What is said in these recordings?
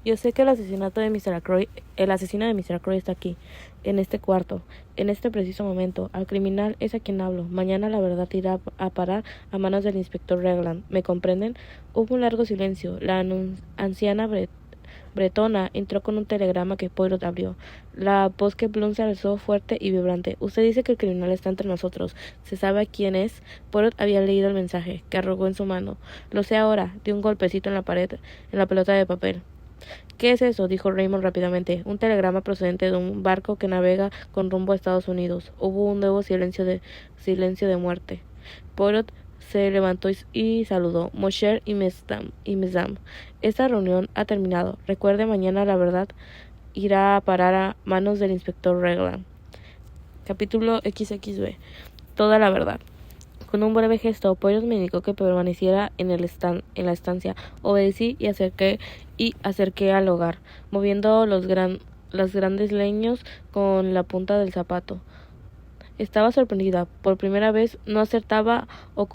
Yo sé que el asesino de Mr. Ackroyd está aquí, en este cuarto, en este preciso momento. Al criminal es a quien hablo. Mañana la verdad irá a parar a manos del inspector Regland. ¿Me comprenden? Hubo un largo silencio. La anciana bretona entró con un telegrama que Poirot abrió. La voz que Bloom se alzó fuerte y vibrante. Usted dice que el criminal está entre nosotros. ¿Se sabe quién es? Poirot había leído el mensaje, que arrugó en su mano. Lo sé ahora. Dio un golpecito en la pared, en la pelota de papel. ¿Qué es eso? Dijo Raymond rápidamente. Un telegrama procedente de un barco que navega con rumbo a Estados Unidos. Hubo un nuevo silencio de muerte. Poirot se levantó y saludó. Mosher y Mesdames. Esta reunión ha terminado. Recuerde, mañana la verdad irá a parar a manos del inspector Regland. Capítulo XXB. Toda la verdad. Con un breve gesto, Poirot me indicó que permaneciera en la estancia. Obedecí y acerqué al hogar, moviendo los grandes leños con la punta del zapato. Estaba sorprendida. Por primera vez no acertaba o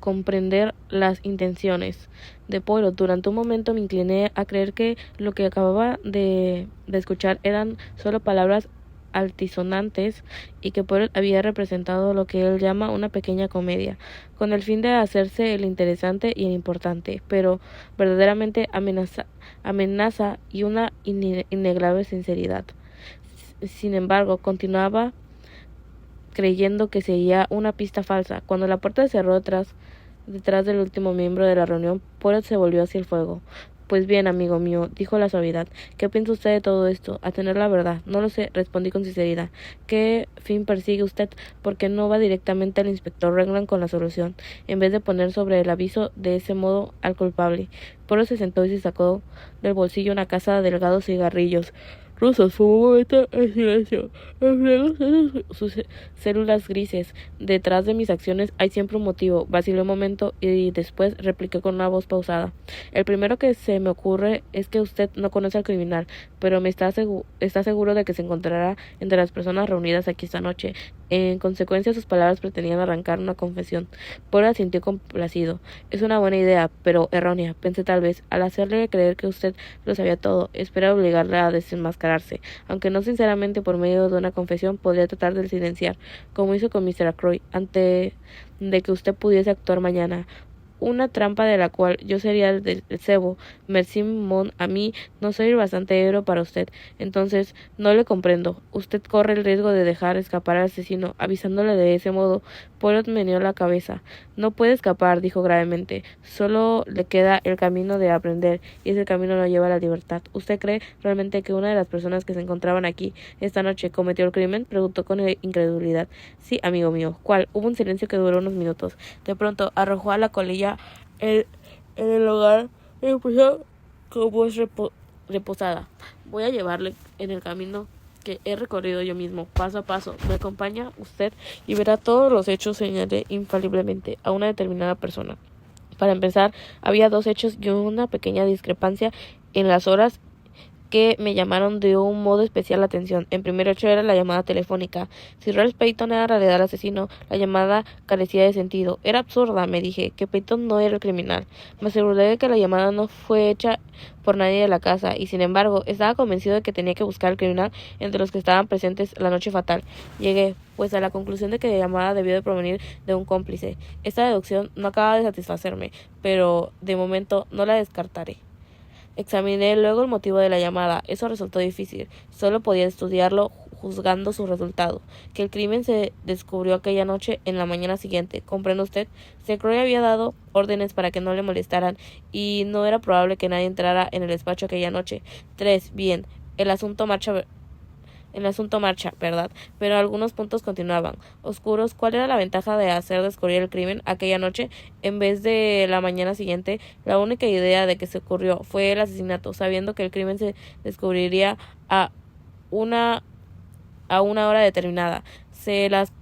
comprender las intenciones de Poirot. Durante un momento me incliné a creer que lo que acababa de escuchar eran solo palabras altisonantes y que Poirot había representado lo que él llama una pequeña comedia, con el fin de hacerse el interesante y el importante, pero verdaderamente amenaza y una innegable sinceridad. Sin embargo, continuaba creyendo que seguía una pista falsa. Cuando la puerta se cerró detrás del último miembro de la reunión, Poirot se volvió hacia el fuego. Pues bien, amigo mío, dijo la suavidad. ¿Qué piensa usted de todo esto? A tener la verdad. No lo sé, respondí con sinceridad. ¿Qué fin persigue usted? ¿Por qué no va directamente al inspector Regland con la solución, en vez de poner sobre el aviso de ese modo al culpable? Poirot se sentó y se sacó del bolsillo una caja de delgados cigarrillos rusos. Fue un momento en silencio. Sus células grises. Detrás de mis acciones hay siempre un motivo. Vacilé un momento y después repliqué con una voz pausada. El primero que se me ocurre es que usted no conoce al criminal, pero está seguro de que se encontrará entre las personas reunidas aquí esta noche. En consecuencia, sus palabras pretendían arrancar una confesión. Poirot sintió complacido. Es una buena idea, pero errónea, pensé tal vez. Al hacerle creer que usted lo sabía todo, espera obligarle a desenmascararse, aunque no sinceramente por medio de una confesión podría tratar de silenciar, como hizo con Mr. Ackroyd, antes de que usted pudiese actuar mañana. Una trampa de la cual yo sería el cebo. Merci mon ami, no soy bastante ebrio para usted. Entonces, no le comprendo. Usted corre el riesgo de dejar escapar al asesino, avisándole de ese modo. Poirot meneó la cabeza. No puede escapar, dijo gravemente. Solo le queda el camino de aprender, y ese camino no lleva a la libertad. ¿Usted cree realmente que una de las personas que se encontraban aquí esta noche cometió el crimen? Preguntó con incredulidad. Sí, amigo mío. ¿Cuál? Hubo un silencio que duró unos minutos. De pronto, arrojó a la colilla en el hogar y empezó con voz reposada. Voy a llevarle en el camino que he recorrido yo mismo, paso a paso. Me acompaña usted y verá todos los hechos, señalé infaliblemente a una determinada persona. Para empezar, había dos hechos y una pequeña discrepancia en las horas que me llamaron de un modo especial la atención. En primer hecho era la llamada telefónica. Si Ralph Peyton era en realidad el asesino, la llamada carecía de sentido. Era absurda, me dije, que Peyton no era el criminal. Me aseguré de que la llamada no fue hecha por nadie de la casa, y sin embargo, estaba convencido de que tenía que buscar al criminal entre los que estaban presentes la noche fatal. Llegué, pues, a la conclusión de que la llamada debió de provenir de un cómplice. Esta deducción no acaba de satisfacerme, pero de momento no la descartaré. Examiné luego el motivo de la llamada. Eso resultó difícil. Solo podía estudiarlo juzgando su resultado. Que el crimen se descubrió aquella noche en la mañana siguiente. ¿Comprende usted? Secroy había dado órdenes para que no le molestaran y no era probable que nadie entrara en el despacho aquella noche. 3. Bien. El asunto marcha, ¿verdad? Pero algunos puntos continuaban oscuros. ¿Cuál era la ventaja de hacer descubrir el crimen aquella noche en vez de la mañana siguiente? La única idea de que se ocurrió fue el asesinato, sabiendo que el crimen se descubriría a una hora determinada. Se las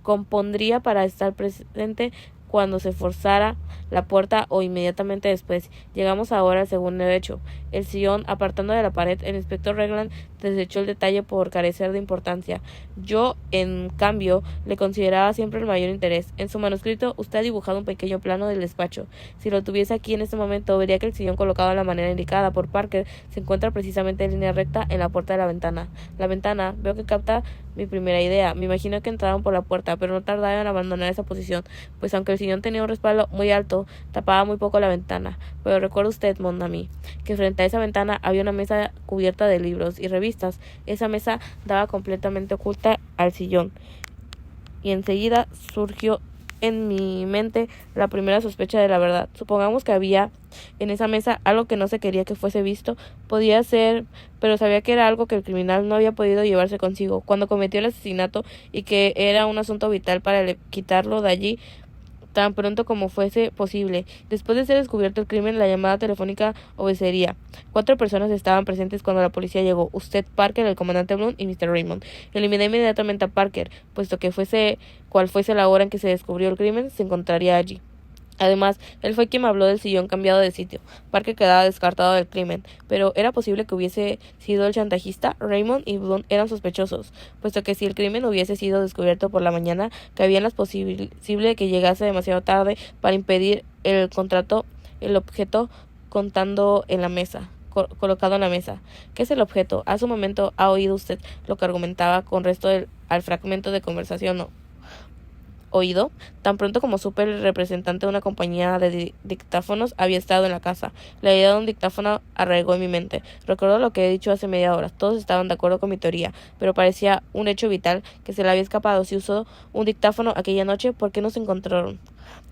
compondría para estar presente cuando se forzara la puerta o inmediatamente después. Llegamos ahora al segundo hecho. El sillón apartando de la pared, el inspector Regland desechó el detalle por carecer de importancia. Yo, en cambio, le consideraba siempre el mayor interés. En su manuscrito usted ha dibujado un pequeño plano del despacho. Si lo tuviese aquí en este momento, vería que el sillón colocado de la manera indicada por Parker se encuentra precisamente en línea recta en la puerta de la ventana. La ventana, veo que capta mi primera idea. Me imagino que entraron por la puerta, pero no tardaron en abandonar esa posición, pues aunque el sillón tenía un respaldo muy alto, tapaba muy poco la ventana. Pero recuerda usted, mon ami, que frente a esa ventana había una mesa cubierta de libros y revistas. Esa mesa daba completamente oculta al sillón, y enseguida surgió en mi mente la primera sospecha de la verdad. Supongamos que había en esa mesa algo que no se quería que fuese visto. Podía ser, pero sabía que era algo que el criminal no había podido llevarse consigo cuando cometió el asesinato y que era un asunto vital para quitarlo de allí tan pronto como fuese posible. Después de ser descubierto el crimen, la llamada telefónica obedecería. 4 personas estaban presentes cuando la policía llegó: usted, Parker, el comandante Bloom y Mr. Raymond. Eliminé inmediatamente a Parker, puesto que cual fuese la hora en que se descubrió el crimen, se encontraría allí. Además, él fue quien me habló del sillón cambiado de sitio. Parker quedaba descartado del crimen, pero ¿era posible que hubiese sido el chantajista? Raymond y Bloom eran sospechosos, puesto que si el crimen hubiese sido descubierto por la mañana, cabía la posible de que llegase demasiado tarde para impedir el objeto colocado en la mesa. ¿Qué es el objeto? Hace un momento ha oído usted lo que argumentaba con al fragmento de conversación, ¿no? Oído. Tan pronto como supe el representante de una compañía de dictáfonos había estado en la casa, la idea de un dictáfono arraigó en mi mente. Recuerdo lo que he dicho hace media hora. Todos estaban de acuerdo con mi teoría, pero parecía un hecho vital que se le había escapado. Si usó un dictáfono aquella noche, ¿por qué no se encontraron?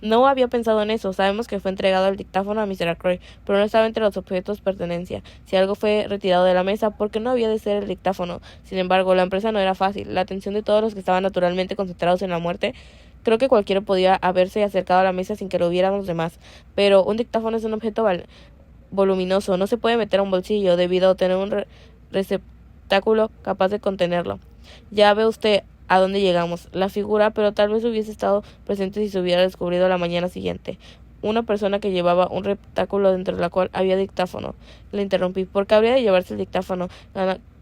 No había pensado en eso. Sabemos que fue entregado el dictáfono a Mr. Ackroyd, pero no estaba entre los objetos pertenencia. Si algo fue retirado de la mesa, ¿por qué no había de ser el dictáfono? Sin embargo, la empresa no era fácil. La atención de todos los que estaban naturalmente concentrados en la muerte. Creo que cualquiera podía haberse acercado a la mesa sin que lo vieran los demás, pero un dictáfono es un objeto voluminoso, no se puede meter a un bolsillo debido a tener un receptáculo capaz de contenerlo. Ya ve usted a dónde llegamos. La figura, pero tal vez hubiese estado presente si se hubiera descubrido la mañana siguiente. Una persona que llevaba un receptáculo dentro de la cual había dictáfono. Le interrumpí. ¿Por qué habría de llevarse el dictáfono?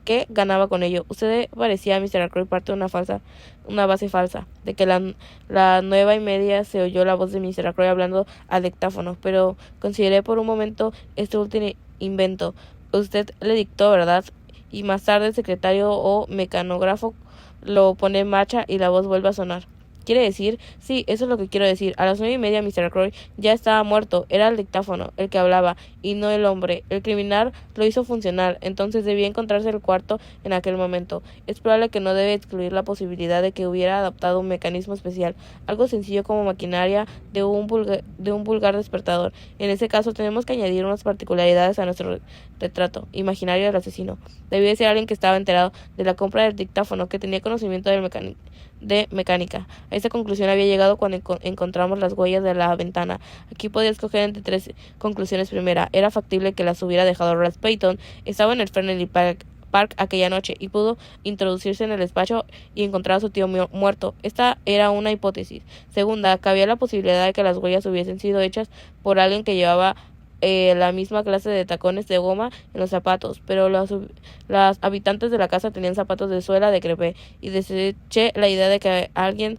¿Qué ganaba con ello? Usted parecía a Mr. Ackroyd parte de una base falsa, de que la 9:30 se oyó la voz de Mr. Ackroyd hablando al dictáfono, pero consideré por un momento este último invento. Usted le dictó, ¿verdad? Y más tarde el secretario o mecanógrafo lo pone en marcha y la voz vuelve a sonar. ¿Quiere decir? Sí, eso es lo que quiero decir. A las 9:30 Mr. Ackroyd ya estaba muerto. Era el dictáfono el que hablaba, y no el hombre. El criminal lo hizo funcionar, entonces debía encontrarse el cuarto en aquel momento. Es probable que no debe excluir la posibilidad de que hubiera adaptado un mecanismo especial, algo sencillo como maquinaria de un vulgar despertador. En ese caso tenemos que añadir unas particularidades a nuestro retrato imaginario del asesino. Debía ser alguien que estaba enterado de la compra del dictáfono, que tenía conocimiento de mecánica. A esa conclusión había llegado cuando encontramos las huellas de la ventana. Aquí podía escoger entre 3 conclusiones. Primera, era factible que las hubiera dejado Ralph Payton. Estaba en el Fernley Park aquella noche y pudo introducirse en el despacho y encontrar a su tío muerto. Esta era una hipótesis. Segunda, cabía la posibilidad de que las huellas hubiesen sido hechas por alguien que llevaba la misma clase de tacones de goma en los zapatos, pero las habitantes de la casa tenían zapatos de suela de crepé, y deseché la idea de que alguien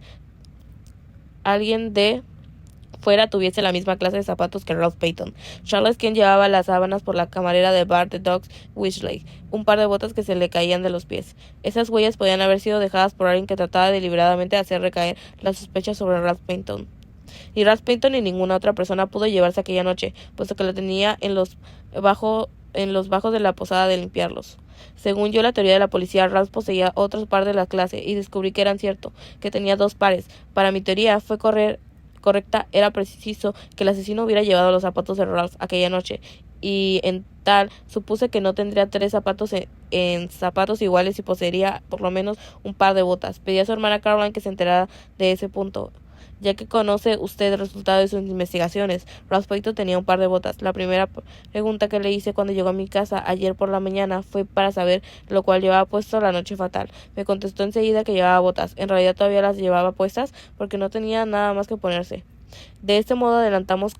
de fuera tuviese la misma clase de zapatos que Ralph Payton. Charles, quien llevaba las sábanas por la camarera de Bar the Dogs Wishley, un par de botas que se le caían de los pies. Esas huellas podían haber sido dejadas por alguien que trataba deliberadamente de hacer recaer las sospechas sobre Ralph Payton. Ni Ralph Payton ni ninguna otra persona pudo llevarse aquella noche, puesto que la tenía en los bajos de la posada de limpiarlos. Según yo, la teoría de la policía, Ralph poseía otros par de la clase, y descubrí que eran cierto, que tenía 2 pares. Para mi teoría fue correcta, era preciso que el asesino hubiera llevado los zapatos de Ralph aquella noche, y en tal supuse que no tendría 3 zapatos en zapatos iguales y poseería por lo menos un par de botas. Pedí a su hermana Caroline que se enterara de ese punto, ya que conoce usted el resultado de sus investigaciones. Ralph Payton tenía un par de botas. La primera pregunta que le hice cuando llegó a mi casa ayer por la mañana fue para saber lo cual llevaba puesto la noche fatal. Me contestó enseguida que llevaba botas. En realidad todavía las llevaba puestas porque no tenía nada más que ponerse. De este modo adelantamos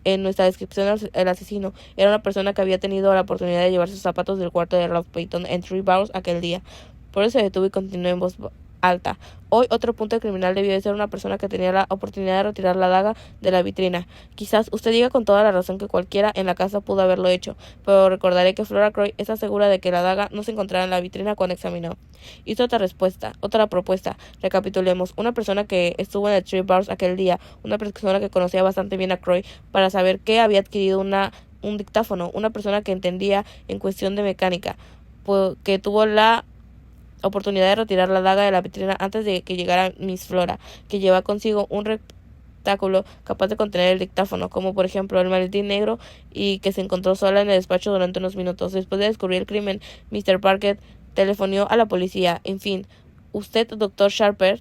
en nuestra descripción el asesino era una persona que había tenido la oportunidad de llevar sus zapatos del cuarto de Ralph Payton en Three Barrows aquel día. Por eso se detuvo y continuó en voz alta. Hoy otro punto criminal debió de ser una persona que tenía la oportunidad de retirar la daga de la vitrina. Quizás usted diga con toda la razón que cualquiera en la casa pudo haberlo hecho, pero recordaré que Flora Croy está segura de que la daga no se encontraba en la vitrina cuando examinó. Hizo otra propuesta. Recapitulemos. Una persona que estuvo en el Three Barrows aquel día, una persona que conocía bastante bien a Croy para saber que había adquirido un dictáfono, una persona que entendía en cuestión de mecánica, que tuvo la oportunidad de retirar la daga de la vitrina antes de que llegara Miss Flora, que lleva consigo un receptáculo capaz de contener el dictáfono, como por ejemplo el maletín negro, y que se encontró sola en el despacho durante unos minutos. Después de descubrir el crimen, Mr. Parker telefonió a la policía. En fin, usted, doctor Sharper,